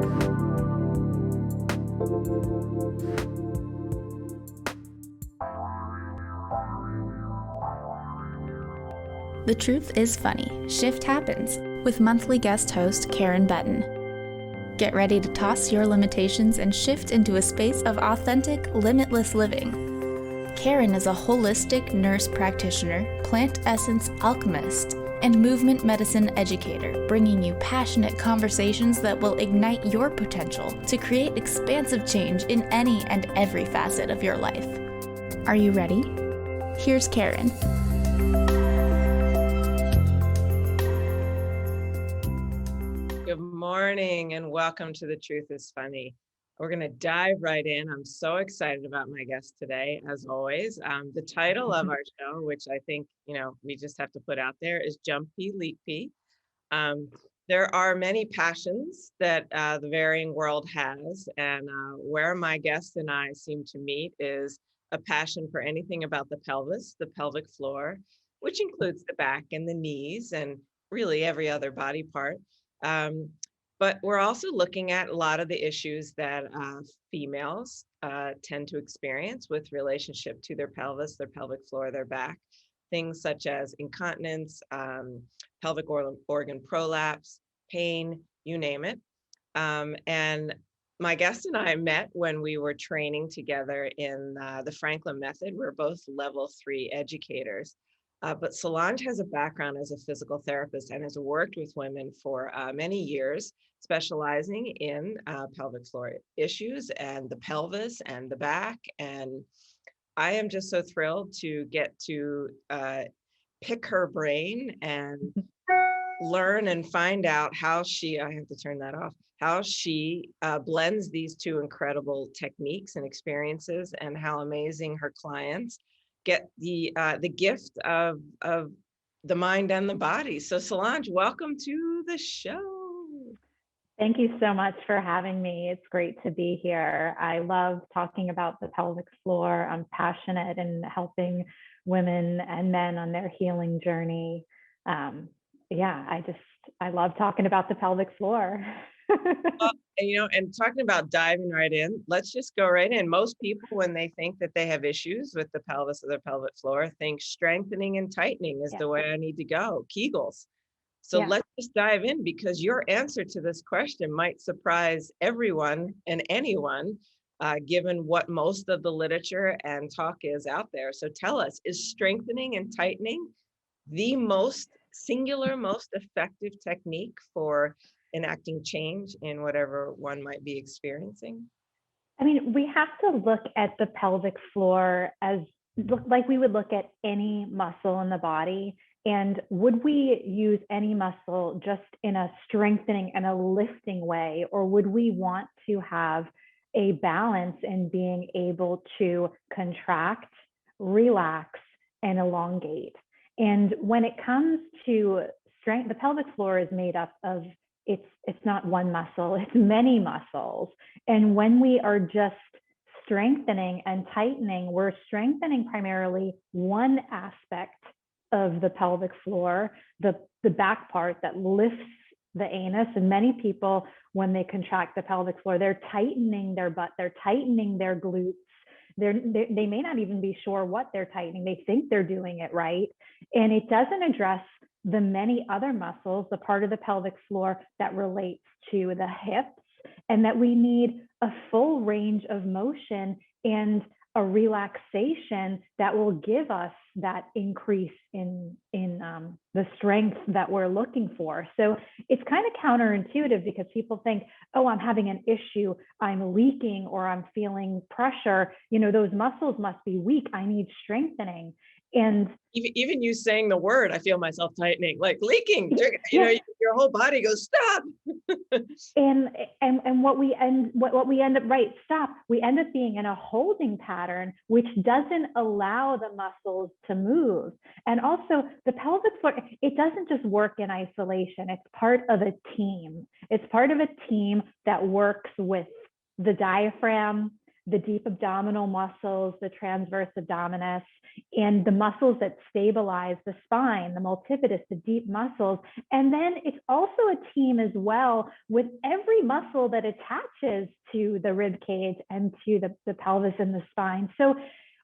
The Truth is Funny. Shift Happens with monthly guest host Karen Betten. Get ready to toss your limitations and shift into a space of authentic, limitless living. Karen is a holistic nurse practitioner, plant essence alchemist, and movement medicine educator, bringing you passionate conversations that will ignite your potential to create expansive change in any and every facet of your life. Are you ready? Here's Karen. Good morning and welcome to The Truth is Funny. We're going to dive right in. I'm so excited about my guest today, as always. The title of our show, which I think, we just have to put out there, is Jumpy Leapy. There are many passions that the varying world has, and where my guest and I seem to meet is a passion for anything about the pelvis, the pelvic floor, which includes the back and the knees and really every other body part. But we're also looking at a lot of the issues that females tend to experience with relationship to their pelvis, their pelvic floor, their back. Things such as incontinence, pelvic organ prolapse, pain, you name it. And my guest and I met when we were training together in the Franklin method. We're both level 3 educators. But Solange has a background as a physical therapist and has worked with women for many years, specializing in pelvic floor issues and the pelvis and the back. And I am just so thrilled to get to pick her brain and learn and find out how she, I have to turn that off, how she blends these two incredible techniques and experiences, and how amazing her clients get the gift of the mind and the body. So Solange, welcome to the show. Thank you so much for having me. It's great to be here. I love talking about the pelvic floor. I'm passionate in helping women and men on their healing journey. I love talking about the pelvic floor. And talking about diving right in, let's just go right in. Most people, when they think that they have issues with the pelvis or the pelvic floor, think strengthening and tightening is the way I need to go, Kegels. So let's just dive in, because your answer to this question might surprise everyone and anyone, given what most of the literature and talk is out there. So tell us, is strengthening and tightening the most singular, most effective technique for enacting change in whatever one might be experiencing? I mean, we have to look at the pelvic floor as like we would look at any muscle in the body. And would we use any muscle just in a strengthening and a lifting way, or would we want to have a balance in being able to contract, relax, and elongate? And when it comes to strength, the pelvic floor is made up of, it's not one muscle, it's many muscles. And when we are just strengthening and tightening, we're strengthening primarily one aspect of the pelvic floor, the back part that lifts the anus. And many people, when they contract the pelvic floor, they're tightening their butt, they're tightening their glutes. They may not even be sure what they're tightening. They think they're doing it right. And it doesn't address the many other muscles, the part of the pelvic floor that relates to the hips, and that we need a full range of motion and a relaxation that will give us that increase in the strength that we're looking for. So it's kind of counterintuitive, because people think, oh, I'm having an issue, I'm leaking, or I'm feeling pressure. Those muscles must be weak. I need strengthening. And even you saying the word, I feel myself tightening, like leaking. Your whole body goes, stop. and what we end up, right, stop. We end up being in a holding pattern, which doesn't allow the muscles to move. And also the pelvic floor, it doesn't just work in isolation. It's part of a team. It's part of a team that works with the diaphragm, the deep abdominal muscles, the transverse abdominis, and the muscles that stabilize the spine, the multifidus, the deep muscles. And then it's also a team as well with every muscle that attaches to the rib cage and to the pelvis and the spine. So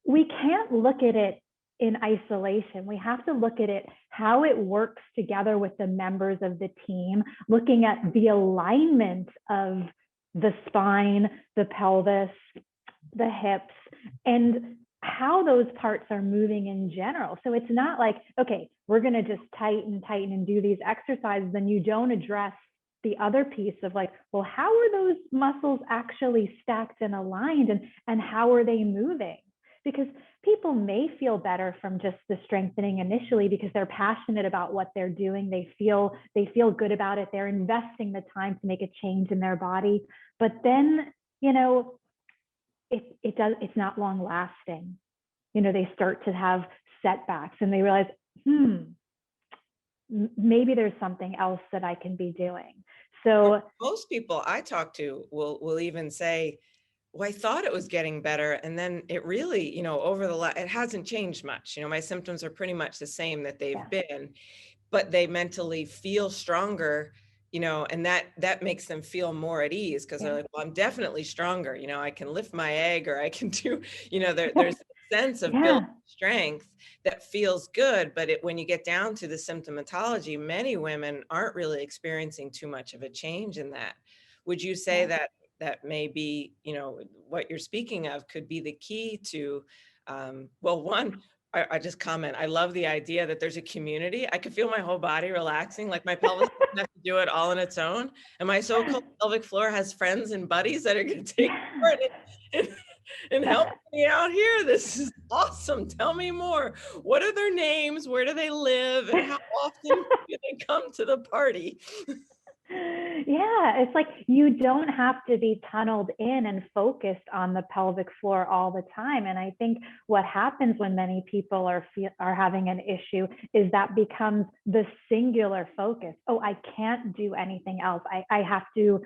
we can't look at it in isolation. We have to look at it, how it works together with the members of the team, looking at the alignment of the spine, the pelvis, the hips, and how those parts are moving in general. So it's not like, okay, we're going to just tighten and do these exercises, and you don't address the other piece of like, well, how are those muscles actually stacked and aligned, and how are they moving? Because people may feel better from just the strengthening initially because they're passionate about what they're doing. They feel good about it. They're investing the time to make a change in their body. But then, it's not long lasting. They start to have setbacks and they realize, maybe there's something else that I can be doing. So most people I talk to will even say, well, I thought it was getting better. And then it really, it hasn't changed much. My symptoms are pretty much the same that they've been, but they mentally feel stronger, and that makes them feel more at ease because they're like, well, I'm definitely stronger. I can lift my egg, or I can do, there's a sense of building strength that feels good. But when you get down to the symptomatology, many women aren't really experiencing too much of a change in that. Would you say that may be, what you're speaking of could be the key to, one, I just comment, I love the idea that there's a community. I could feel my whole body relaxing, like my pelvis doesn't have to do it all on its own. And my so-called pelvic floor has friends and buddies that are going to take part and help me out here. This is awesome. Tell me more. What are their names? Where do they live? And how often do they come to the party? Yeah, it's like you don't have to be tunneled in and focused on the pelvic floor all the time. And I think what happens when many people are having an issue is that becomes the singular focus. Oh, I can't do anything else. I have to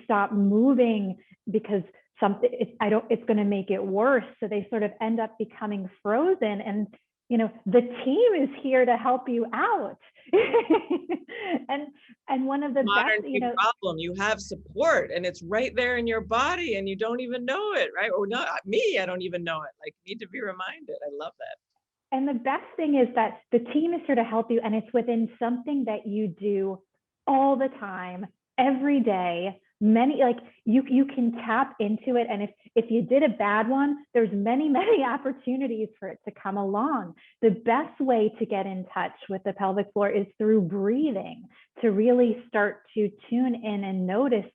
stop moving because it's going to make it worse. So they sort of end up becoming frozen, and the team is here to help you out. and one of the modern best, problem, you have support and it's right there in your body and you don't even know it, right? Or not me, I don't even know it. Like, need to be reminded. I love that. And the best thing is that the team is here to help you, and it's within something that you do all the time, every day. You can tap into it, and if you did a bad one, there's many opportunities for it to come along. The best way to get in touch with the pelvic floor is through breathing, to really start to tune in and notice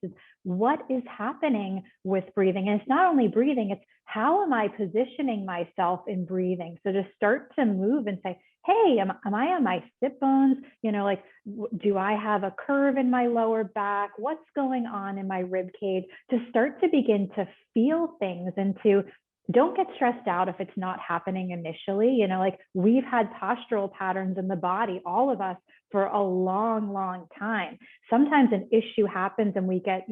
what is happening with breathing. And it's not only breathing, it's how am I positioning myself in breathing. So just start to move and say, hey, am I on my sit bones? Do I have a curve in my lower back? What's going on in my rib cage? To start to begin to feel things, and to don't get stressed out if it's not happening initially. We've had postural patterns in the body, all of us, for a long time. Sometimes an issue happens and we get,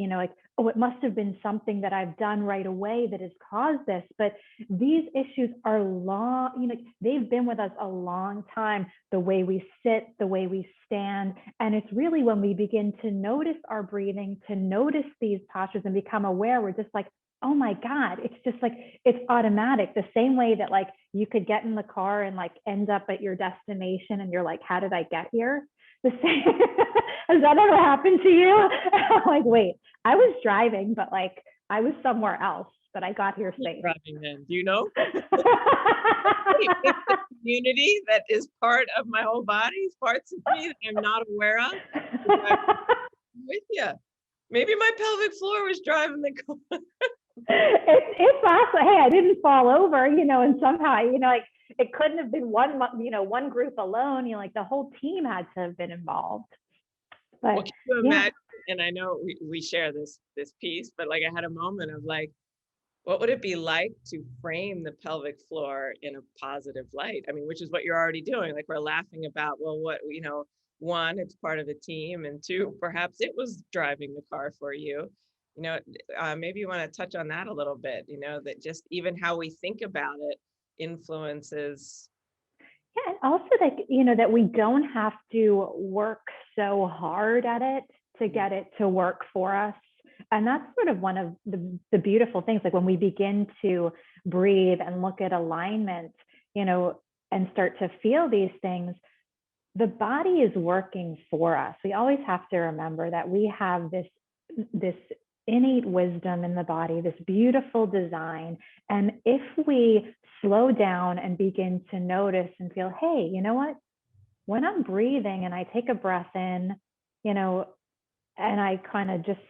oh, it must have been something that I've done right away that has caused this. But these issues are long, they've been with us a long time, the way we sit, the way we stand. And it's really when we begin to notice our breathing, to notice these postures and become aware, we're just like, oh my God, it's just like, it's automatic. The same way that you could get in the car and end up at your destination and you're like, how did I get here? The same. Has that ever happened to you? I'm like, wait, I was driving, but I was somewhere else, but I got here safe. Driving then, do you know? It's a community that is part of my whole body, parts of me that I'm not aware of. I'm with you. Maybe my pelvic floor was driving the car. It's possible. Hey, I didn't fall over, and somehow, it couldn't have been one group alone. The whole team had to have been involved. But well, can you imagine? And I know we share this piece, but I had a moment of what would it be like to frame the pelvic floor in a positive light? I mean, which is what you're already doing. We're laughing about, well, what, one, it's part of the team, and two, perhaps it was driving the car for you. Maybe you want to touch on that a little bit, that just even how we think about it influences. Yeah, and also that we don't have to work so hard at it to get it to work for us. And that's sort of one of the beautiful things, like when we begin to breathe and look at alignment, and start to feel these things, the body is working for us. We always have to remember that we have this innate wisdom in the body, this beautiful design. And if we slow down and begin to notice and feel, hey, you know what? When I'm breathing and I take a breath in, and I kind of just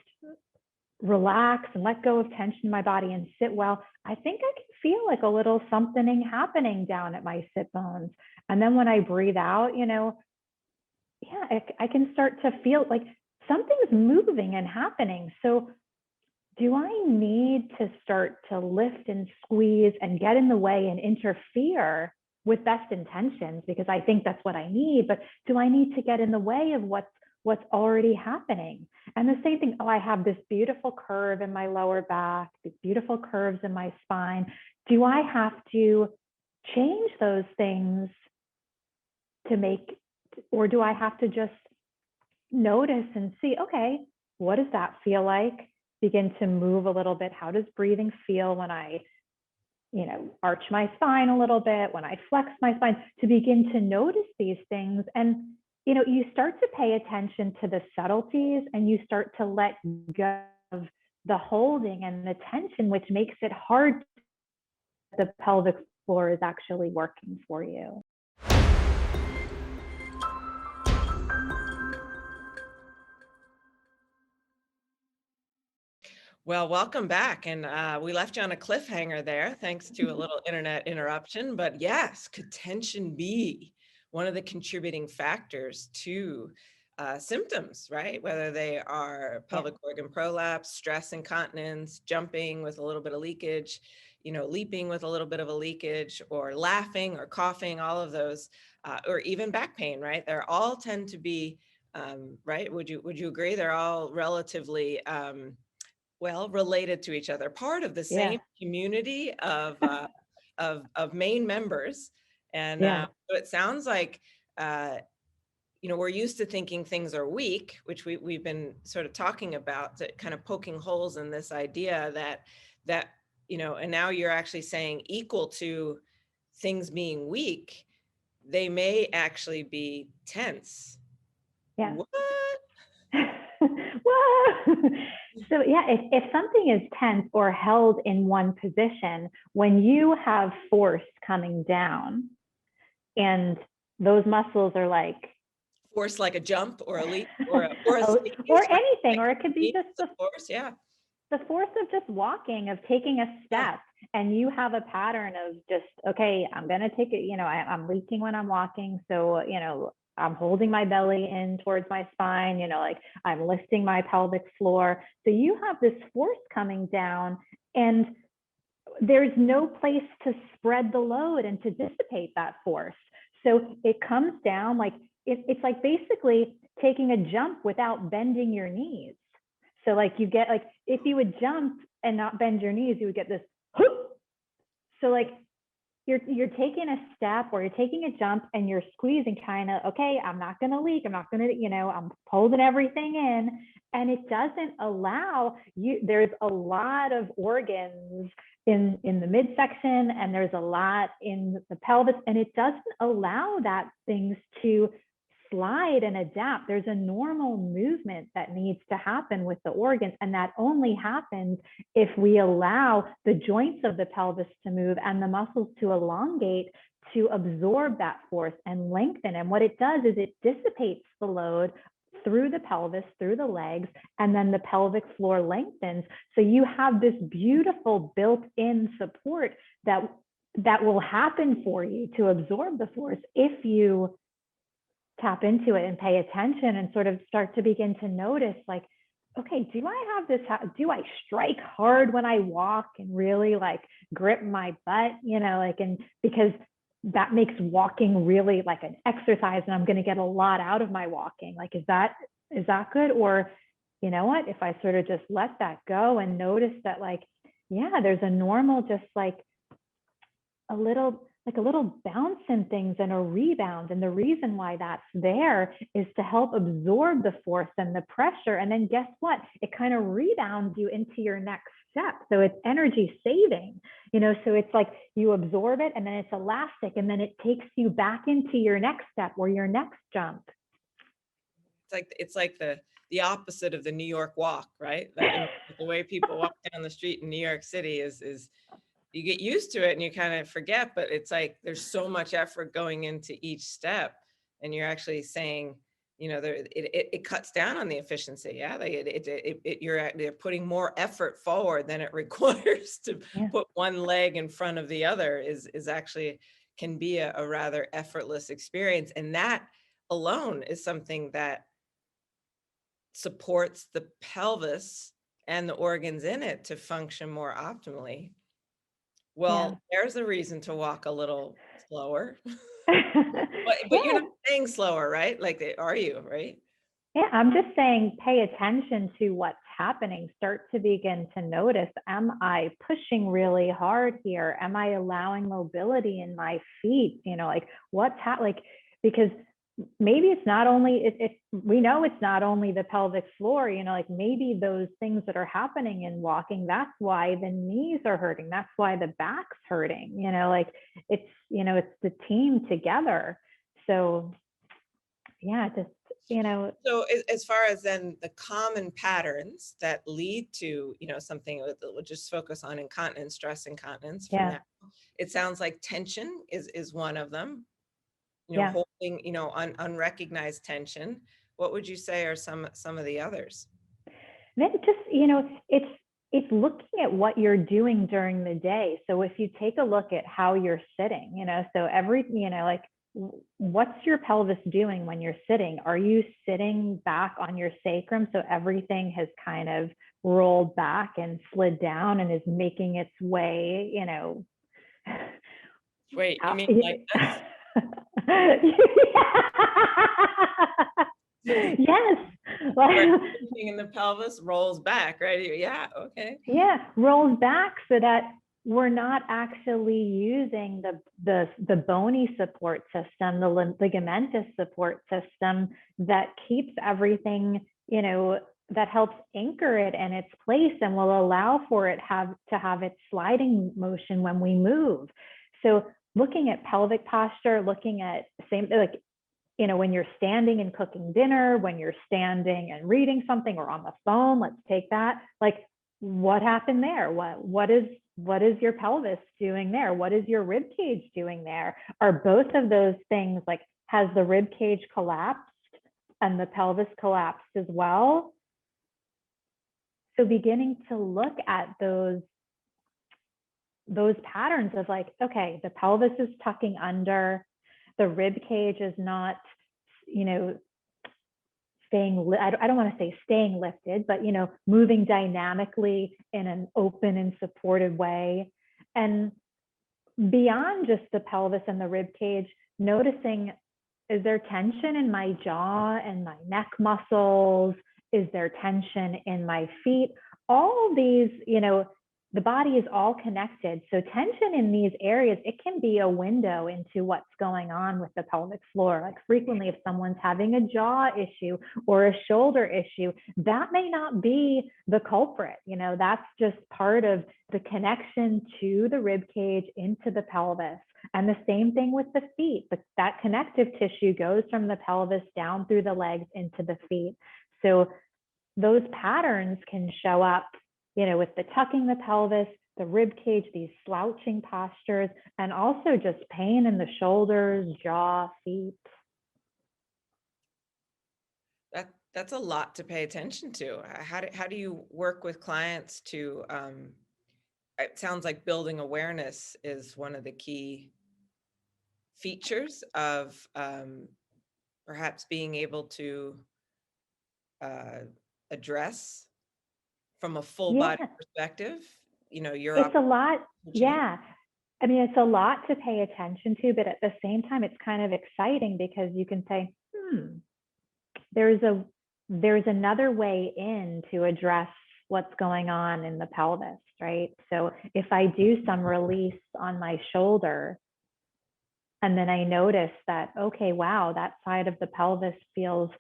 relax and let go of tension in my body and sit well, I think I can feel like a little something happening down at my sit bones. And then when I breathe out, I can start to feel like something's moving and happening. So do I need to start to lift and squeeze and get in the way and interfere with best intentions? Because I think that's what I need, but do I need to get in the way of what's already happening? And the same thing, I have this beautiful curve in my lower back, these beautiful curves in my spine. Do I have to change those things or do I have to just notice and see, okay, what does that feel like? Begin to move a little bit. How does breathing feel when I, arch my spine a little bit, when I flex my spine, to begin to notice these things. And, you start to pay attention to the subtleties and you start to let go of the holding and the tension, which makes it hard. The pelvic floor is actually working for you. Well, welcome back. And we left you on a cliffhanger there, thanks to a little internet interruption. But yes, could tension be one of the contributing factors to symptoms, right? Whether they are pelvic organ prolapse, stress incontinence, jumping with a little bit of leakage, leaping with a little bit of a leakage, or laughing or coughing, all of those, or even back pain, right? They're all tend to be, right? Would you agree? They're all relatively related to each other, part of the same community of main members. And so it sounds like, we're used to thinking things are weak, which we've been sort of talking about, that kind of poking holes in this idea that, and now you're actually saying equal to things being weak, they may actually be tense. Yeah. What? Whoa. So if something is tense or held in one position, when you have force coming down and those muscles are like force, like a jump or a leap or a sneeze, or anything, or it could be just the force, the force of just walking, of taking a step, and you have a pattern of just, okay, I'm going to take it, I'm leaking when I'm walking. So, I'm holding my belly in towards my spine, like I'm lifting my pelvic floor. So you have this force coming down and there's no place to spread the load and to dissipate that force. So it comes down like, it's like basically taking a jump without bending your knees. So like you get like, if you would jump and not bend your knees, you would get this whoop. So like you're taking a step or you're taking a jump and you're squeezing, kind of, okay, I'm not going to leak. I'm not going to, I'm holding everything in. And it doesn't allow you, there's a lot of organs in the midsection and there's a lot in the pelvis, and it doesn't allow that things to slide and adapt. There's a normal movement that needs to happen with the organs, and that only happens if we allow the joints of the pelvis to move and the muscles to elongate to absorb that force and lengthen. And what it does is it dissipates the load through the pelvis, through the legs, and then the pelvic floor lengthens. So you have this beautiful built-in support that will happen for you to absorb the force if you tap into it and pay attention and sort of start to begin to notice, like, okay, do I have this, do I strike hard when I walk and really like grip my butt, and because that makes walking really like an exercise and I'm going to get a lot out of my walking. Like, is that good? Or you know what, if I sort of just let that go and notice that, like, yeah, there's a normal, just like a little bounce in things and a rebound. And the reason why that's there is to help absorb the force and the pressure. And then guess what? It kind of rebounds you into your next step. So it's energy saving, so it's like you absorb it and then it's elastic and then it takes you back into your next step or your next jump. It's like the opposite of the New York walk, right? The way people walk down the street in New York City is you get used to it and you kind of forget, but it's like there's so much effort going into each step, and you're actually saying, it cuts down on the efficiency. Yeah, they're putting more effort forward than it requires to put one leg in front of the other. Is actually can be a rather effortless experience, and that alone is something that supports the pelvis and the organs in it to function more optimally. Well, there's a reason to walk a little slower. But you're not saying slower, right? Like, are you, right? Yeah, I'm just saying, pay attention to what's happening. Start to begin to notice, am I pushing really hard here? Am I allowing mobility in my feet? Like what's because maybe it's not only, we know it's not only the pelvic floor, like maybe those things that are happening in walking, that's why the knees are hurting. That's why the back's hurting, like it's, it's the team together. So yeah, just, So as far as then the common patterns that lead to, something that we'll just focus on incontinence, stress incontinence for now. It sounds like tension is one of them. Holding, unrecognized tension. What would you say are some of the others? Then just, it's looking at what you're doing during the day. So if you take a look at how you're sitting, so like what's your pelvis doing when you're sitting? Are you sitting back on your sacrum? So everything has kind of rolled back and slid down and is making its way, Wait, you mean like this? Yes. Everything in the pelvis rolls back, right? Yeah. Okay. Yeah, rolls back so that we're not actually using the bony support system, the ligamentous support system that keeps everything, that helps anchor it in its place and will allow for it to have its sliding motion when we move. So looking at pelvic posture, looking at when you're standing and cooking dinner, when you're standing and reading something or on the phone, let's take that. Like, what happened there? What is your pelvis doing there? What is your rib cage doing there? Are both of those things, like, has the rib cage collapsed and the pelvis collapsed as well? So beginning to look at those patterns of like, okay, the pelvis is tucking under, the rib cage is not, staying, I don't want to say staying lifted, but, moving dynamically in an open and supportive way. And beyond just the pelvis and the rib cage, noticing, is there tension in my jaw and my neck muscles? Is there tension in my feet? All these, the body is all connected. So tension in these areas, it can be a window into what's going on with the pelvic floor. Like frequently, if someone's having a jaw issue or a shoulder issue, that may not be the culprit. That's just part of the connection to the rib cage into the pelvis. And the same thing with the feet, but that connective tissue goes from the pelvis down through the legs into the feet. So those patterns can show up, with the tucking the pelvis, the rib cage, these slouching postures, and also just pain in the shoulders, jaw, feet. That's a lot to pay attention to. How do you work with clients to, it sounds like building awareness is one of the key features of perhaps being able to address from a full body perspective, it's a lot. Yeah. I mean, it's a lot to pay attention to, but at the same time, it's kind of exciting because you can say, there's there's another way in to address what's going on in the pelvis, right? So if I do some release on my shoulder, and then I notice that, okay, wow, that side of the pelvis feels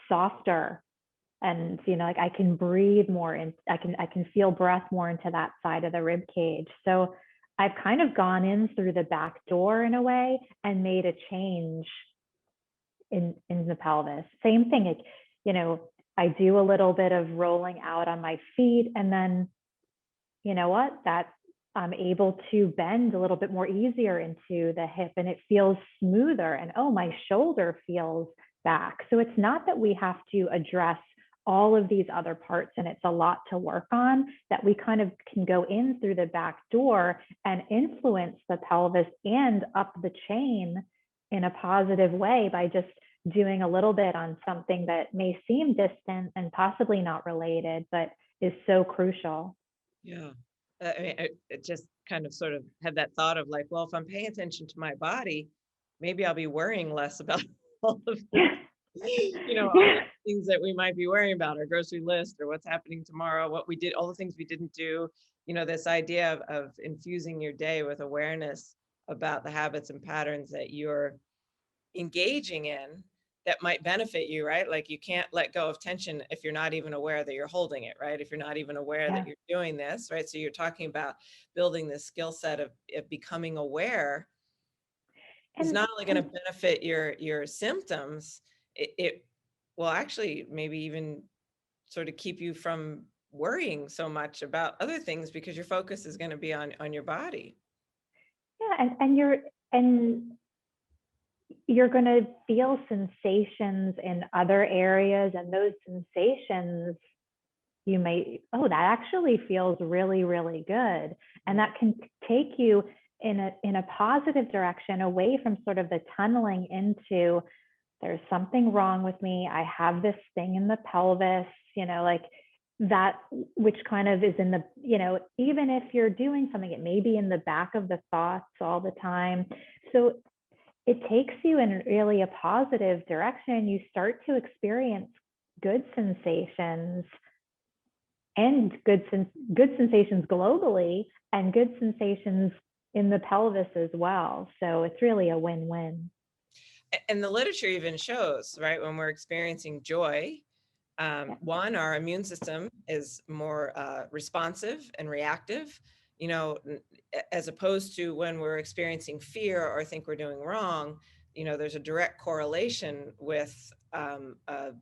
softer. And, like I can breathe more and I can feel breath more into that side of the rib cage. So I've kind of gone in through the back door in a way and made a change in the pelvis. Same thing, I do a little bit of rolling out on my feet, and then you know what, that I'm able to bend a little bit more easier into the hip, and it feels smoother, and oh, my shoulder feels back. So it's not that we have to address all of these other parts, and it's a lot to work on, that we kind of can go in through the back door and influence the pelvis and up the chain in a positive way by just doing a little bit on something that may seem distant and possibly not related, but is so crucial. Yeah. I mean, it just kind of sort of had that thought of like, well, if I'm paying attention to my body, maybe I'll be worrying less about all of the, all the things that we might be worrying about, our grocery list or what's happening tomorrow, what we did, all the things we didn't do, this idea of infusing your day with awareness about the habits and patterns that you're engaging in that might benefit you, right? Like you can't let go of tension if you're not even aware that you're holding it, right? If you're not even aware that you're doing this, right? So you're talking about building this skill set of becoming aware is not only going to benefit your symptoms, it will actually maybe even sort of keep you from worrying so much about other things because your focus is going to be on your body. Yeah, and you're going to feel sensations in other areas, and those sensations you may, oh, that actually feels really, really good. And that can take you in a positive direction away from sort of the tunneling into, there's something wrong with me, I have this thing in the pelvis, like that, which kind of is in the, even if you're doing something, it may be in the back of the thoughts all the time. So it takes you in really a positive direction. You start to experience good sensations, and good sensations globally, and good sensations in the pelvis as well. So it's really a win-win. And the literature even shows, right, when we're experiencing joy, one, our immune system is more responsive and reactive, as opposed to when we're experiencing fear or think we're doing wrong. There's a direct correlation with a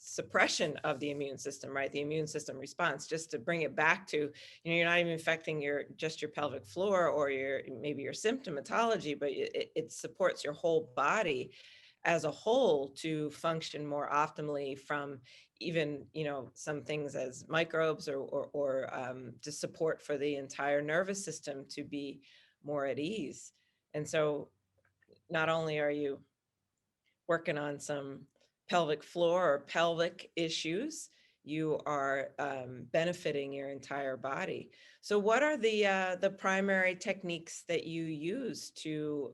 suppression of the immune system, right? The immune system response, just to bring it back to, you're not even affecting just your pelvic floor or maybe your symptomatology, but it supports your whole body as a whole to function more optimally from even, some things as microbes or just support for the entire nervous system to be more at ease. And so not only are you working on some pelvic floor or pelvic issues, you are benefiting your entire body. So what are the primary techniques that you use to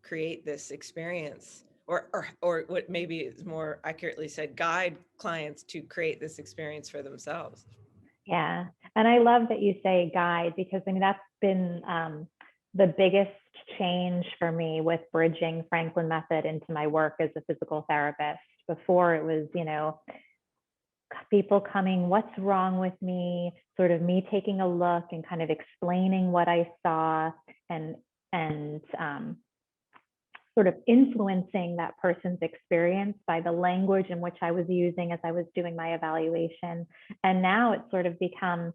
create this experience, or what maybe is more accurately said, guide clients to create this experience for themselves? Yeah. And I love that you say guide, because that's been the biggest change for me with bridging Franklin method into my work as a physical therapist. Before it was, people coming, what's wrong with me? Sort of me taking a look and kind of explaining what I saw, and sort of influencing that person's experience by the language in which I was using as I was doing my evaluation. And now it's sort of become,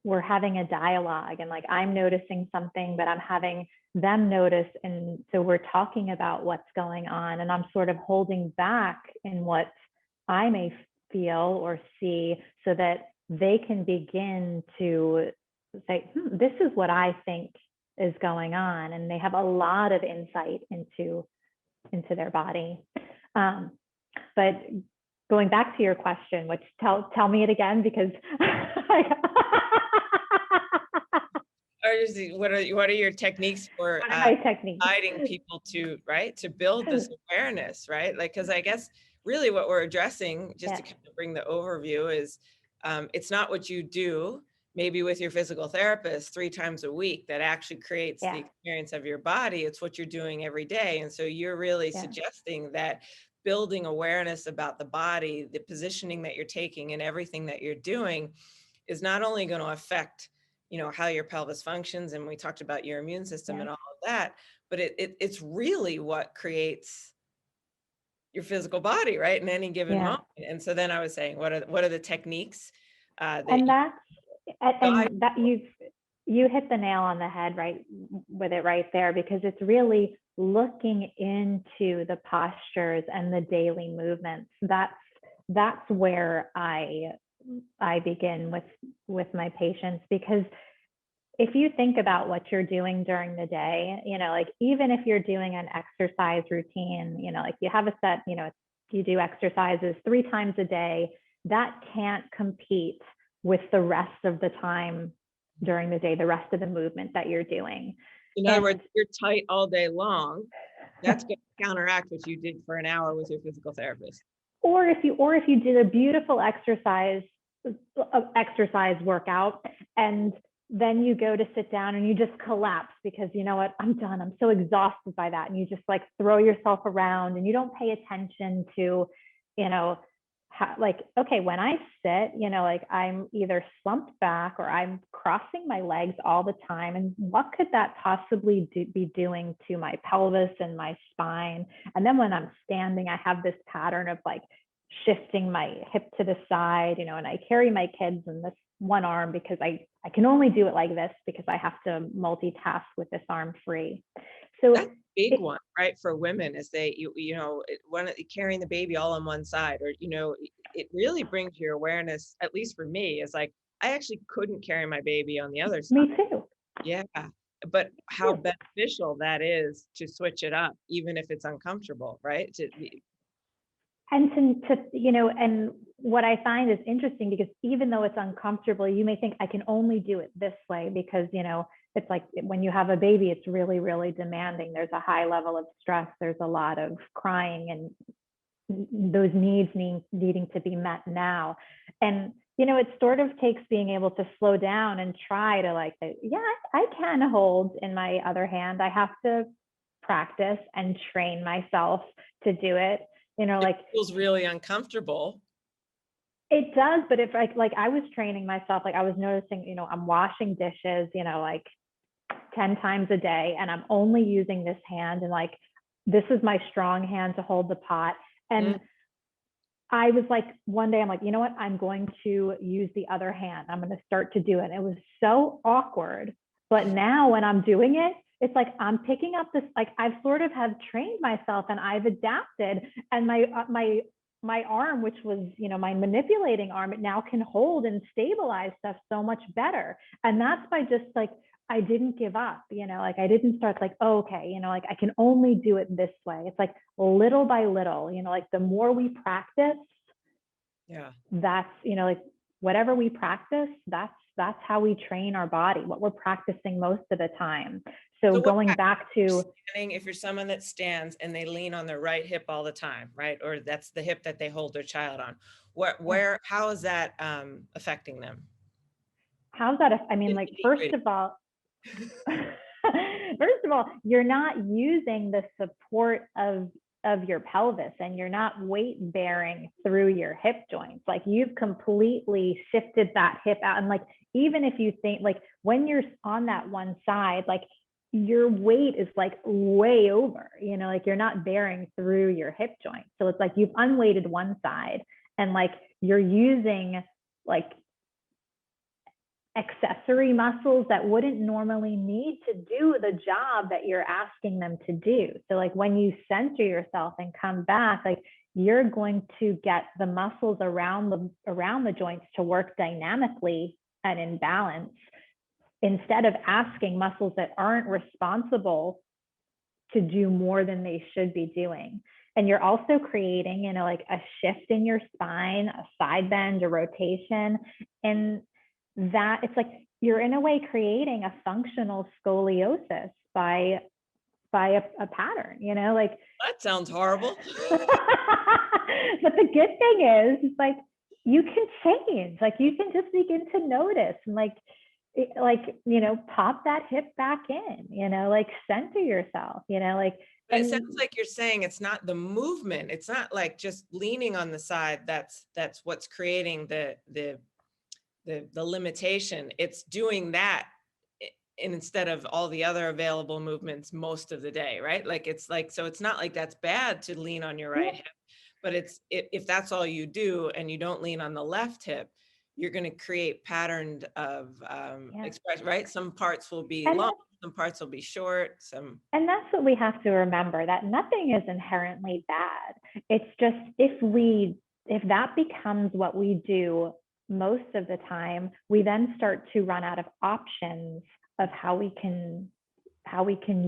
we're having a dialogue, and like I'm noticing something, but I'm having them notice. And so we're talking about what's going on, and I'm sort of holding back in what I may feel or see, so that they can begin to say, this is what I think is going on. And they have a lot of insight into their body. But going back to your question, which tell me it again, because what are your techniques for guiding people to build this awareness, right? Like, because I guess really what we're addressing, just Yeah. to kind of bring the overview, is it's not what you do maybe with your physical therapist 3 times a week that actually creates the Yeah. experience of your body. It's what you're doing every day. And so you're really Yeah. suggesting that building awareness about the body, the positioning that you're taking and everything that you're doing is not only going to affect, how your pelvis functions. And we talked about your immune system Yeah. and all of that, but it's really what creates your physical body, right, in any given Yeah. moment. And so then I was saying, what are the techniques that And you that's guide? and that you hit the nail on the head right with it right there, because it's really looking into the postures and the daily movements. That's where I begin with my patients, because if you think about what you're doing during the day, like even if you're doing an exercise routine, like you have a set, you do exercises 3 times a day, that can't compete with the rest of the time during the day, the rest of the movement that you're doing. In other words, And you're tight all day long. That's going to counteract what you did for an hour with your physical therapist. or if you did a beautiful exercise workout, and then you go to sit down and you just collapse because you know what, I'm done, I'm so exhausted by that, and you just like throw yourself around and you don't pay attention to, like, okay, when I sit, like I'm either slumped back or I'm crossing my legs all the time, and what could that possibly be doing to my pelvis and my spine? And then when I'm standing, I have this pattern of like shifting my hip to the side, and I carry my kids in this one arm because I can only do it like this because I have to multitask with this arm free. So That's a big one, right? For women, is carrying the baby all on one side, or, it really brings your awareness, at least for me, is like, I actually couldn't carry my baby on the other side. Me too. Yeah. But how beneficial that is to switch it up, even if it's uncomfortable, right? And and what I find is interesting, because even though it's uncomfortable, you may think I can only do it this way because, it's like when you have a baby, it's really, really demanding. There's a high level of stress. There's a lot of crying and those needs needing to be met now. And, it sort of takes being able to slow down and try to like, yeah, I can hold in my other hand. I have to practice and train myself to do it. Like, It feels really uncomfortable. it does, but if like I was training myself, like I was noticing, I'm washing dishes, like 10 times a day, and I'm only using this hand, and like this is my strong hand to hold the pot. And I was like, one day I'm like, you know what? I'm going to use the other hand. I'm going to start to do it. And it was so awkward. But now when I'm doing it, it's like I'm picking up this, like I've sort of have trained myself and I've adapted, and my arm, which was, my manipulating arm, it now can hold and stabilize stuff so much better. And that's by just like, I didn't give up, like I didn't start like, oh, okay, like I can only do it this way. It's like little by little, like the more we practice, that's, like whatever we practice, that's how we train our body, what we're practicing most of the time. So going back to standing, if you're someone that stands and they lean on their right hip all the time, right? Or that's the hip that they hold their child on. How is that affecting them? How's that? I mean, like, first of all, you're not using the support of your pelvis, and you're not weight bearing through your hip joints. Like you've completely shifted that hip out. And like, even if you think like when you're on that one side, like your weight is like way over, like you're not bearing through your hip joint. So it's like you've unweighted one side, and like you're using like accessory muscles that wouldn't normally need to do the job that you're asking them to do. So like when you center yourself and come back, like you're going to get the muscles around the joints to work dynamically and in balance, instead of asking muscles that aren't responsible to do more than they should be doing. And you're also creating, like a shift in your spine, a side bend, a rotation. And that it's like you're in a way creating a functional scoliosis by by a pattern, like. That sounds horrible. But the good thing is like, you can change, like you can just begin to notice and like, pop that hip back in, like center yourself, like. But it And sounds like you're saying it's not the movement. It's not like just leaning on the side. That's what's creating the limitation. It's doing that instead of all the other available movements most of the day, right? Like it's like, so it's not like that's bad to lean on your right hip, but if that's all you do and you don't lean on the left hip, you're going to create patterned of expression, right? Some parts will be long, some parts will be short, and that's what we have to remember, that nothing is inherently bad. It's just if that becomes what we do most of the time, we then start to run out of options of how we can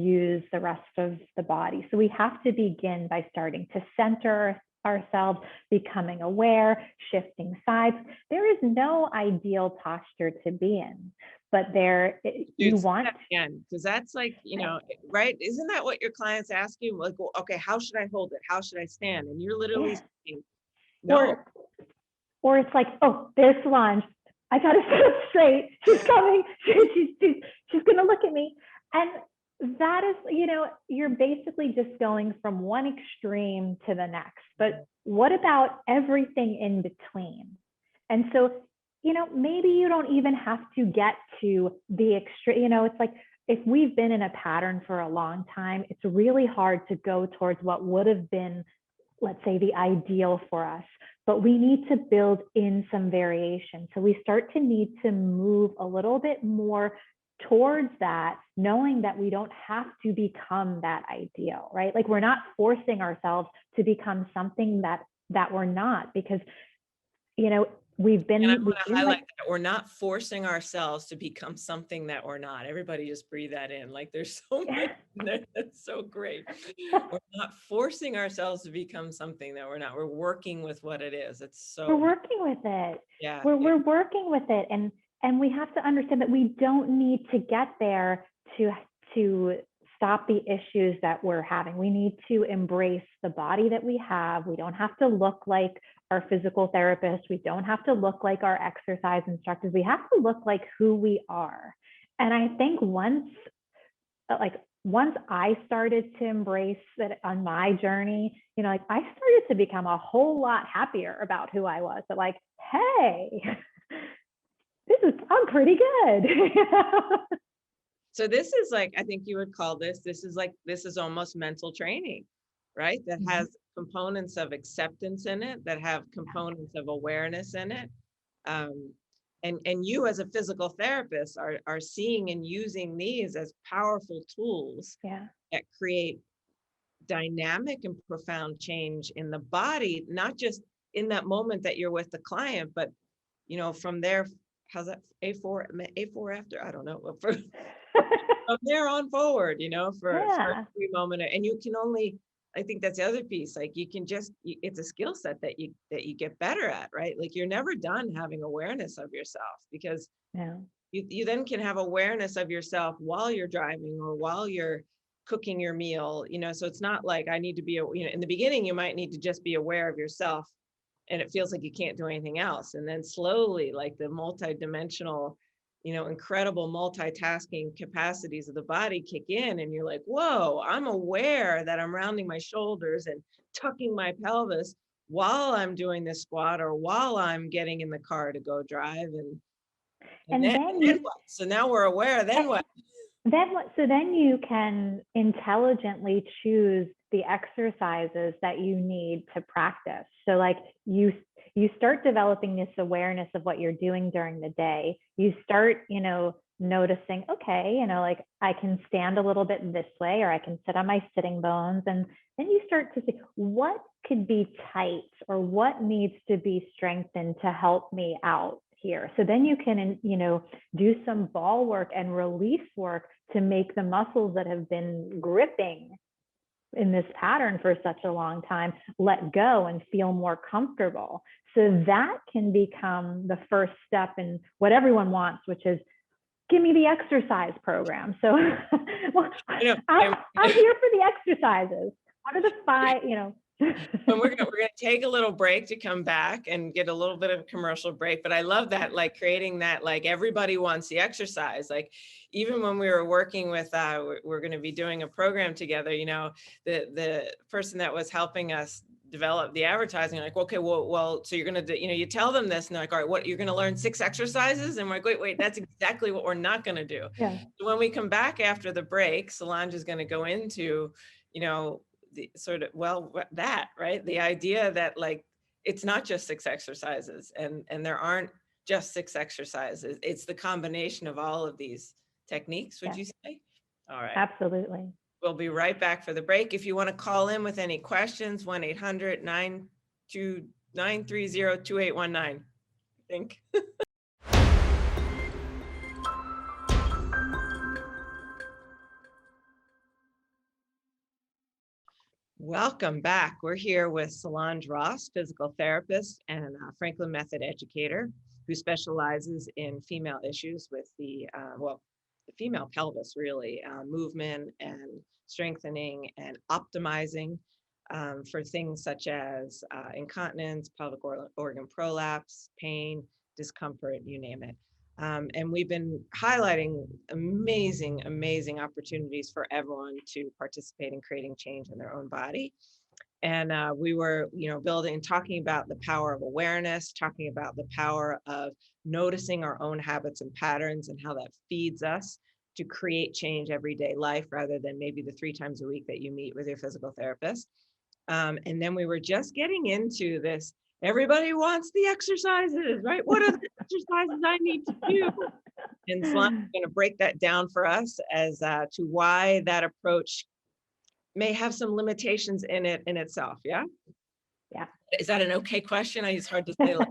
use the rest of the body. So we have to begin by starting to center ourselves, becoming aware, shifting sides. There is no ideal posture to be in, but you want again, because that's like, right? Isn't that what your clients ask you? Like, well, okay, how should I hold it? How should I stand? And you're literally saying, no. Or it's like, oh, there's Solange. I gotta sit up straight. She's coming. She's gonna look at me. And that is, you're basically just going from one extreme to the next. But what about everything in between? And so, maybe you don't even have to get to the extreme. It's like, if we've been in a pattern for a long time, it's really hard to go towards what would have been, let's say, the ideal for us. But we need to build in some variation. So we start to need to move a little bit more towards that, knowing that we don't have to become that ideal, right? Like, we're not forcing ourselves to become something that we're not, because, we've been. And I want to highlight that we're not forcing ourselves to become something that we're not. Everybody just breathe that in. Like, there's so much in there that's so great. We're not forcing ourselves to become something that we're not. We're working with what it is. We're working with it. Yeah. We're working with it. And we have to understand that we don't need to get there to stop the issues that we're having. We need to embrace the body that we have. We don't have to look like our physical therapist. We don't have to look like our exercise instructors. We have to look like who we are. And I think once I started to embrace that on my journey, I started to become a whole lot happier about who I was. But like, hey, I'm pretty good. So this is like, I think you would call this is almost mental training, right? That has components of acceptance in it, that have components of awareness in it. And you as a physical therapist are seeing and using these as powerful tools that create dynamic and profound change in the body, not just in that moment that you're with the client, but from there, how's that A4 after? I don't know. From there on forward, for every moment. And you can only, I think that's the other piece. Like, you can it's a skill set that you get better at, right? Like, you're never done having awareness of yourself, because you then can have awareness of yourself while you're driving or while you're cooking your meal, so it's not like I need to be, in the beginning, you might need to just be aware of yourself and it feels like you can't do anything else. And then slowly, like, the multidimensional, incredible multitasking capacities of the body kick in, and you're like, whoa, I'm aware that I'm rounding my shoulders and tucking my pelvis while I'm doing this squat or while I'm getting in the car to go drive. And then what? So now we're aware, then what? So then you can intelligently choose the exercises that you need to practice. So like, you start developing this awareness of what you're doing during the day. You start, noticing, okay, like, I can stand a little bit this way, or I can sit on my sitting bones. And then you start to see what could be tight or what needs to be strengthened to help me out here. So then you can, do some ball work and release work to make the muscles that have been gripping in this pattern for such a long time let go and feel more comfortable. So that can become the first step in what everyone wants, which is give me the exercise program. So well, I'm here for the exercises. What are the 5, And we're gonna take a little break to come back and get a little bit of a commercial break. But I love that, like creating that, like everybody wants the exercise. Like even when we were working with, we're going to be doing a program together. The person that was helping us develop the advertising, like, okay, well, so you're going to do, you tell them this, and they're like, all right, what, you're going to learn 6 exercises, and we're like, wait, that's exactly what we're not going to do. Yeah. So when we come back after the break, Solange is going to go into, the sort of, that, right? The idea that like, it's not just 6 exercises and there aren't just 6 exercises. It's the combination of all of these techniques, would you say? All right. Absolutely. We'll be right back for the break. If you want to call in with any questions, 1-800-930-2819, I think. Welcome back. We're here with Solange Ross, physical therapist and Franklin Method educator who specializes in female issues with the female pelvis, really, movement and strengthening and optimizing for things such as incontinence, pelvic organ prolapse, pain, discomfort, you name it. And we've been highlighting amazing opportunities for everyone to participate in creating change in their own body. And we were, talking about the power of awareness, talking about the power of noticing our own habits and patterns and how that feeds us to create change everyday life rather than maybe the 3 times a week that you meet with your physical therapist. And then we were just getting into this. Everybody wants the exercises, right? What are the exercises I need to do? And Solange is going to break that down for us as to why that approach may have some limitations in itself. Yeah. Yeah. Is that an okay question? It's hard to say. Like,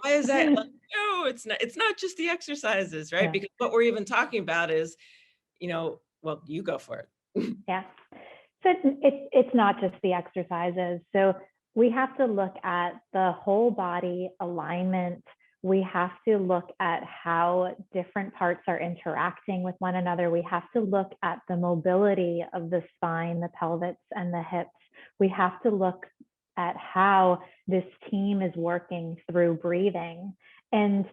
why is that? Like, no, it's not. It's not just the exercises, right? Yeah. Because what we're even talking about is, you go for it. Yeah. So it's not just the exercises. So we have to look at the whole body alignment. We have to look at how different parts are interacting with one another. We have to look at the mobility of the spine, the pelvis, and the hips. We have to look at how this team is working through breathing. And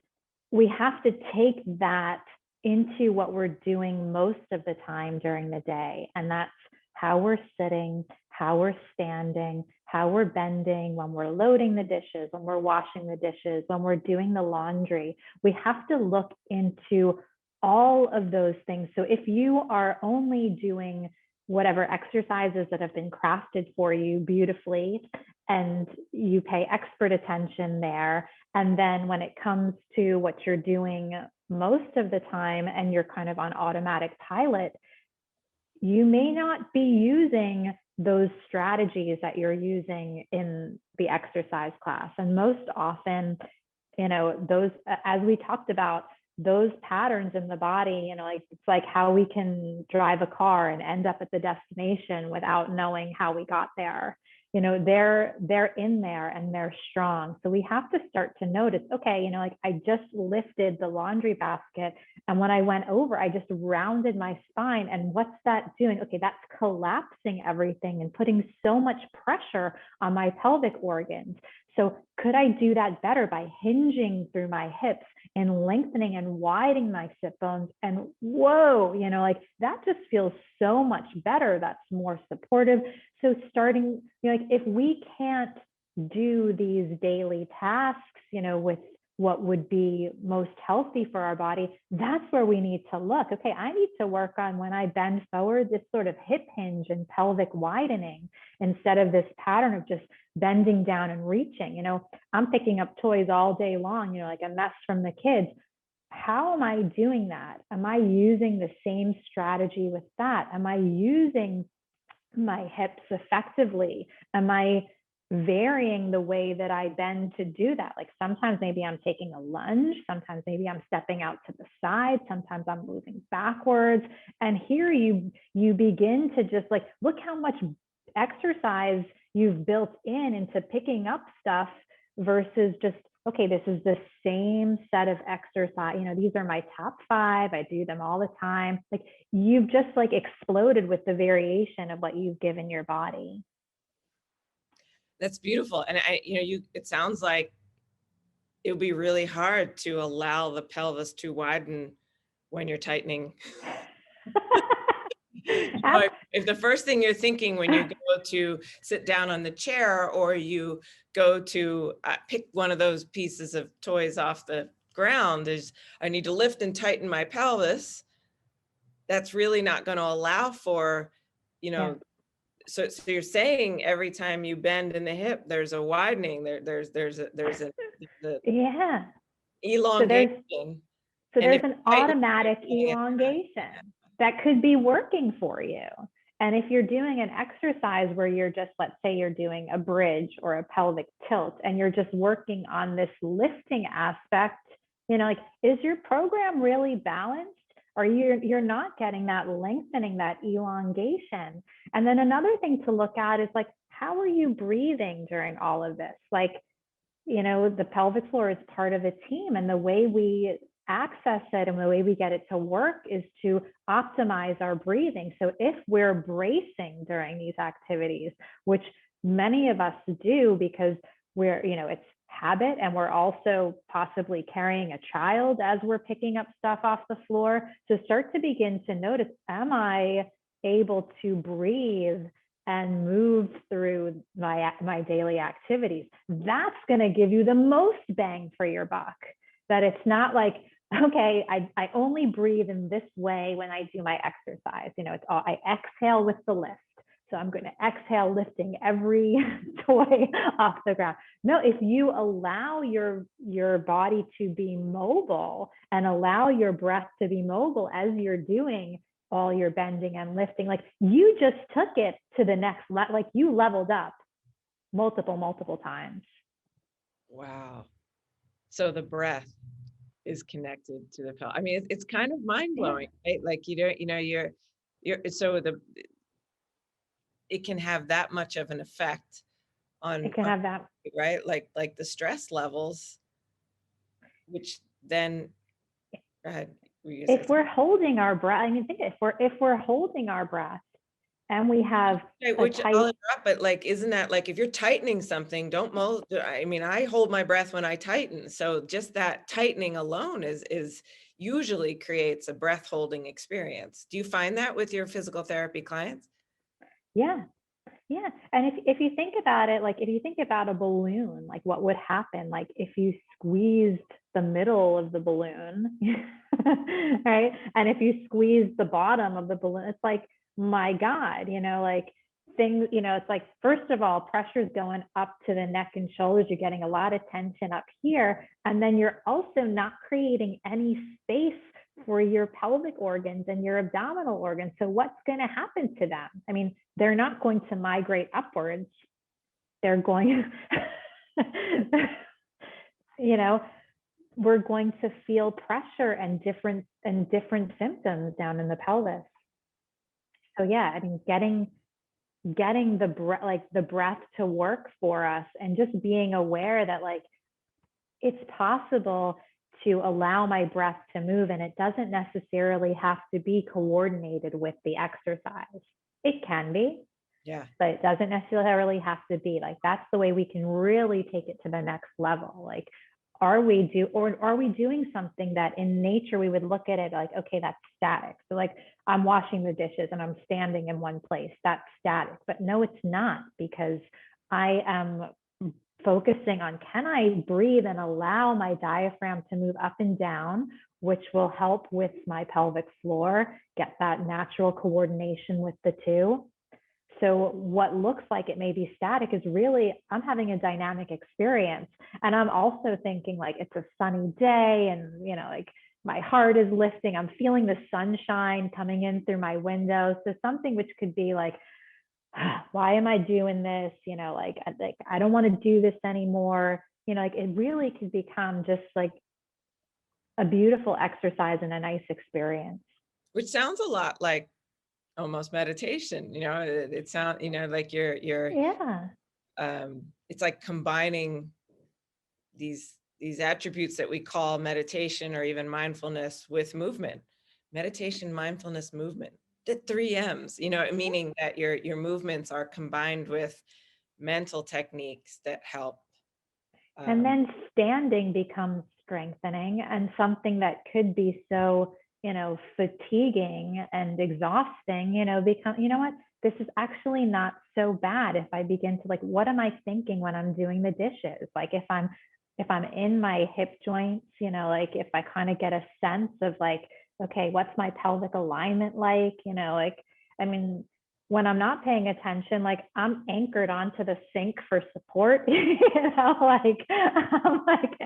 we have to take that into what we're doing most of the time during the day. And that's how we're sitting, how we're standing, how we're bending, when we're loading the dishes, when we're washing the dishes, when we're doing the laundry. We have to look into all of those things. So if you are only doing whatever exercises that have been crafted for you beautifully, and you pay expert attention there, and then when it comes to what you're doing most of the time and you're kind of on automatic pilot, you may not be using those strategies that you're using in the exercise class. And most often, those, as we talked about, those patterns in the body, it's like how we can drive a car and end up at the destination without knowing how we got there. They're in there and they're strong. So we have to start to notice, okay, I just lifted the laundry basket, and when I went over, I just rounded my spine. And what's that doing? Okay, that's collapsing everything and putting so much pressure on my pelvic organs. So could I do that better by hinging through my hips and lengthening and widening my sit bones? And whoa, that just feels so much better. That's more supportive. So starting, if we can't do these daily tasks, with what would be most healthy for our body, that's where we need to look. Okay, I need to work on, when I bend forward, this sort of hip hinge and pelvic widening instead of this pattern of just bending down and reaching. I'm picking up toys all day long, like a mess from the kids. How am I doing that? Am I using the same strategy with that? Am I using my hips effectively? Am I varying the way that I bend to do that? Like sometimes maybe I'm taking a lunge, sometimes maybe I'm stepping out to the side, sometimes I'm moving backwards. And here you begin to just like, look how much exercise you've built into picking up stuff versus just okay, this is the same set of exercise, these are my top 5, I do them all the time. Like, you've just like exploded with the variation of what you've given your body. That's beautiful. And it sounds like it would be really hard to allow the pelvis to widen when you're tightening. If the first thing you're thinking when you go to sit down on the chair, or you go to pick one of those pieces of toys off the ground, is I need to lift and tighten my pelvis, that's really not going to allow for, Yeah. So you're saying every time you bend in the hip, there's a widening, there's the Yeah. elongation. So And if there's an you tighten automatic elongation that could be working for you. And if you're doing an exercise where you're just, let's say you're doing a bridge or a pelvic tilt, and you're just working on this lifting aspect, like, is your program really balanced? Or you're not getting that lengthening, that elongation? And then another thing to look at is, like, how are you breathing during all of this? Like, the pelvic floor is part of a team, and the way we access it and the way we get it to work is to optimize our breathing. So if we're bracing during these activities, which many of us do because it's habit, and we're also possibly carrying a child as we're picking up stuff off the floor, to start to begin to notice, am I able to breathe and move through my daily activities? That's going to give you the most bang for your buck. That it's not like, okay, I only breathe in this way when I do my exercise. It's all, I exhale with the lift, so I'm going to exhale lifting every toy off the ground. No, if you allow your body to be mobile and allow your breath to be mobile as you're doing all your bending and lifting, like, you just took it to the next level, like you leveled up multiple times. Wow. So the breath is connected to the pelvis. I mean, it's kind of mind blowing, right? Like, you're so it can have that much of an effect on, It can have that, right? Like the stress levels, which then, go ahead. if we're holding our breath, I mean, think if we're holding our breath and we have which I'll interrupt, but like, isn't that like, if you're tightening something, I mean, I hold my breath when I tighten. So just that tightening alone is usually creates a breath holding experience. Do you find that with your physical therapy clients? Yeah. And if you think about it, like, if you think about a balloon, like, what would happen? Like, if you squeezed the middle of the balloon, right? And if you squeeze the bottom of the balloon, it's like, my God, like, things, it's like, first of all, pressure's going up to the neck and shoulders. You're getting a lot of tension up here. And then you're also not creating any space for your pelvic organs and your abdominal organs. So what's going to happen to them? I mean, they're not going to migrate upwards. They're going, we're going to feel pressure and different symptoms down in the pelvis. So yeah, I mean, getting the breath to work for us, and just being aware that, like, it's possible to allow my breath to move, and it doesn't necessarily have to be coordinated with the exercise. It can be, yeah, but it doesn't necessarily have to be. Like, that's the way we can really take it to the next level. Like, are we doing something that in nature we would look at it like, okay, that's static. So, like, I'm washing the dishes and I'm standing in one place, that's static. But no, it's not, because I am focusing on, can I breathe and allow my diaphragm to move up and down, which will help with my pelvic floor, get that natural coordination with the two. So what looks like it may be static is really, I'm having a dynamic experience. And I'm also thinking, like, it's a sunny day, and, like, my heart is lifting. I'm feeling the sunshine coming in through my window. So something which could be like, why am I doing this? Like, I don't want to do this anymore. Like, it really could become just like a beautiful exercise and a nice experience. which sounds a lot like almost meditation. It sounds, like you're Yeah. it's like combining these these attributes that we call meditation or even mindfulness with movement. Meditation, mindfulness, movement, the 3 M's, meaning that your movements are combined with mental techniques that help. And then standing becomes strengthening, and something that could be so, fatiguing and exhausting, become, what, this is actually not so bad if I begin to, like, what am I thinking when I'm doing the dishes? Like if I'm in my hip joints, like if I kind of get a sense of like, okay, what's my pelvic alignment like, I mean, when I'm not paying attention, like I'm anchored onto the sink for support, like I'm like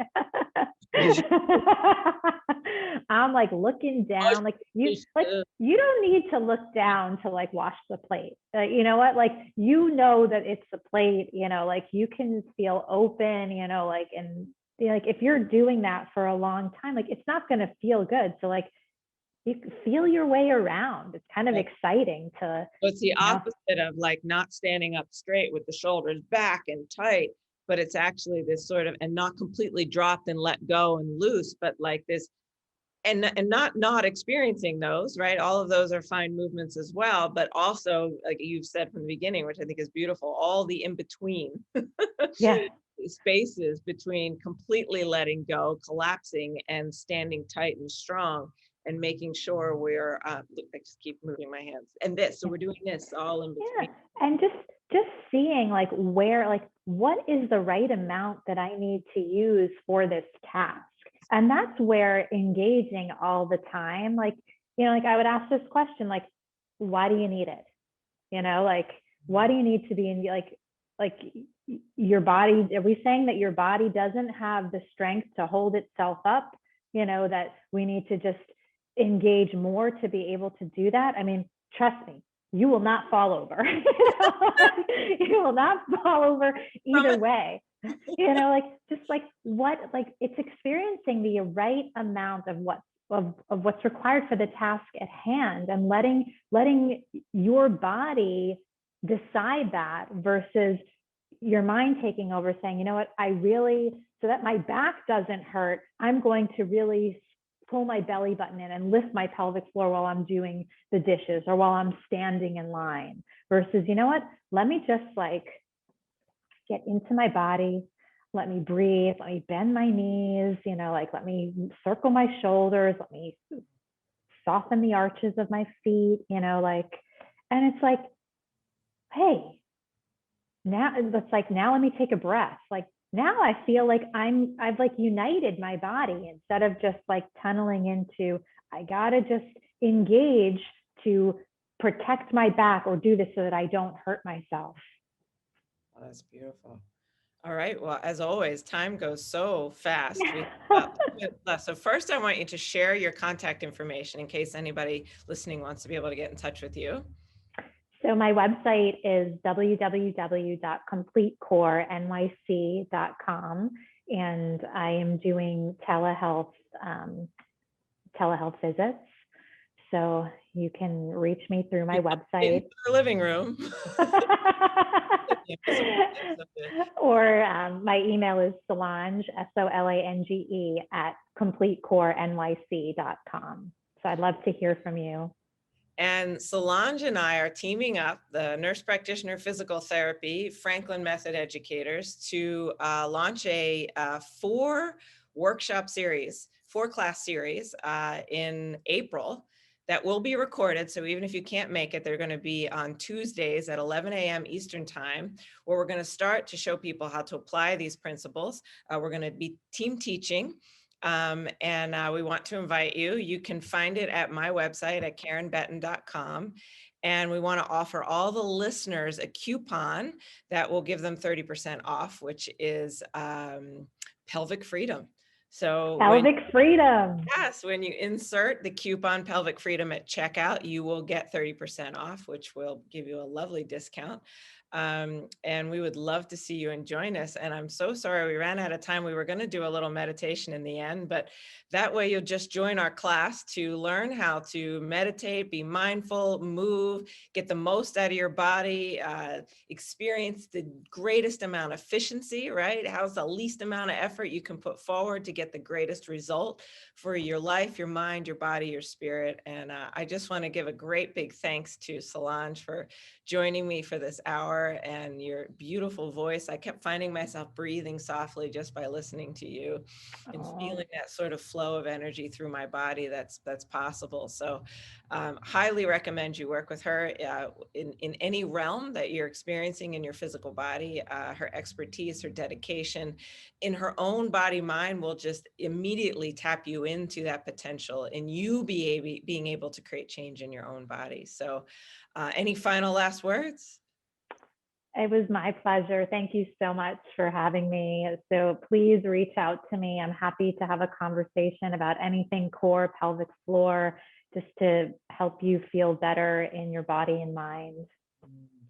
I'm like looking down, like you don't need to look down to like wash the plate. You know what? Like, that it's a plate, like you can feel open, like, and like if you're doing that for a long time, like it's not going to feel good. So like, you feel your way around. It's kind of exciting to. It's the opposite of like not standing up straight with the shoulders back and tight, but it's actually this sort of, and not completely dropped and let go and loose, but like this, and not experiencing those, right? All of those are fine movements as well, but also like you've said from the beginning, which I think is beautiful, all the in between spaces between completely letting go, collapsing, and standing tight and strong. And making sure we're, I just keep moving my hands and this. So we're doing this all in between. Yeah. And just seeing like where, like, what is the right amount that I need to use for this task? And that's where engaging all the time, like, like I would ask this question, like, why do you need it? Like, why do you need to be in, like your body? Are we saying that your body doesn't have the strength to hold itself up? That we need to just engage more to be able to do that? I mean, trust me, you will not fall over. You will not fall over either way. Like just like what, like it's experiencing the right amount of what's required for the task at hand, and letting your body decide that versus your mind taking over, saying, what, so that my back doesn't hurt, I'm going to really pull my belly button in and lift my pelvic floor while I'm doing the dishes or while I'm standing in line, versus, what, let me just like get into my body, let me breathe, let me bend my knees, like let me circle my shoulders, let me soften the arches of my feet, like, and it's like, hey, now it's like, now let me take a breath. Like, now I feel like I've like united my body, instead of just like tunneling into, I gotta just engage to protect my back or do this so that I don't hurt myself. Oh, that's beautiful. All right. Well, as always, time goes so fast. So first, I want you to share your contact information in case anybody listening wants to be able to get in touch with you. So my website is www.completecorenyc.com, and I am doing telehealth visits. So you can reach me through my website. In the living room. Or my email is Solange, SOLANGE, @completecorenyc.com. So I'd love to hear from you. And Solange and I are teaming up, the nurse practitioner physical therapy Franklin Method educators, to launch a 4-workshop series, 4-class series in April that will be recorded. So even if you can't make it, they're going to be on Tuesdays at 11 a.m. Eastern time, where we're going to start to show people how to apply these principles. We're going to be team teaching. And we want to invite you. You can find it at my website at karenbetten.com. And we want to offer all the listeners a coupon that will give them 30% off, which is Pelvic Freedom. So Pelvic Freedom. Yes, when you insert the coupon Pelvic Freedom at checkout, you will get 30% off, which will give you a lovely discount. And we would love to see you and join us. And I'm so sorry we ran out of time. We were going to do a little meditation in the end, but that way you'll just join our class to learn how to meditate, be mindful, move, get the most out of your body, experience the greatest amount of efficiency, right? How's the least amount of effort you can put forward to get the greatest result for your life, your mind, your body, your spirit. And I just want to give a great big thanks to Solange for joining me for this hour, and your beautiful voice. I kept finding myself breathing softly just by listening to you and feeling that sort of flow of energy through my body that's possible. So highly recommend you work with her in any realm that you're experiencing in your physical body. Her expertise, her dedication in her own body mind will just immediately tap you into that potential and you being able to create change in your own body. So any final last words? It was my pleasure. Thank you so much for having me. So please reach out to me. I'm happy to have a conversation about anything core, pelvic floor, just to help you feel better in your body and mind.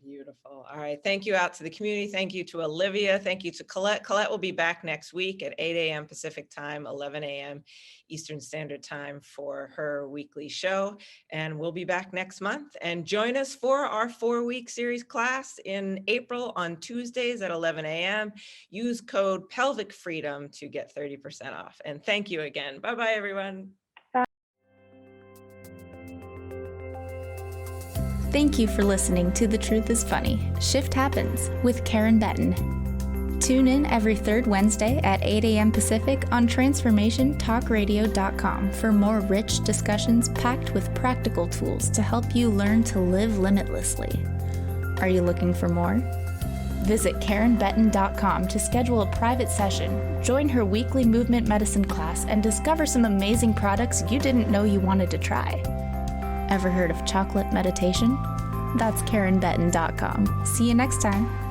Beautiful. All right. Thank you out to the community. Thank you to Olivia. Thank you to Colette. Colette will be back next week at 8 a.m. Pacific time, 11 a.m. Eastern Standard Time for her weekly show. And we'll be back next month. And join us for our 4-week series class in April on Tuesdays at 11 a.m. Use code Pelvic Freedom to get 30% off. And thank you again. Bye-bye, everyone. Thank you for listening to The Truth is Funny, Shift Happens with Karen Betten. Tune in every third Wednesday at 8 a.m. Pacific on transformationtalkradio.com for more rich discussions packed with practical tools to help you learn to live limitlessly. Are you looking for more? Visit KarenBetten.com to schedule a private session, join her weekly movement medicine class, and discover some amazing products you didn't know you wanted to try. Ever heard of chocolate meditation? That's KarenBetten.com. See you next time.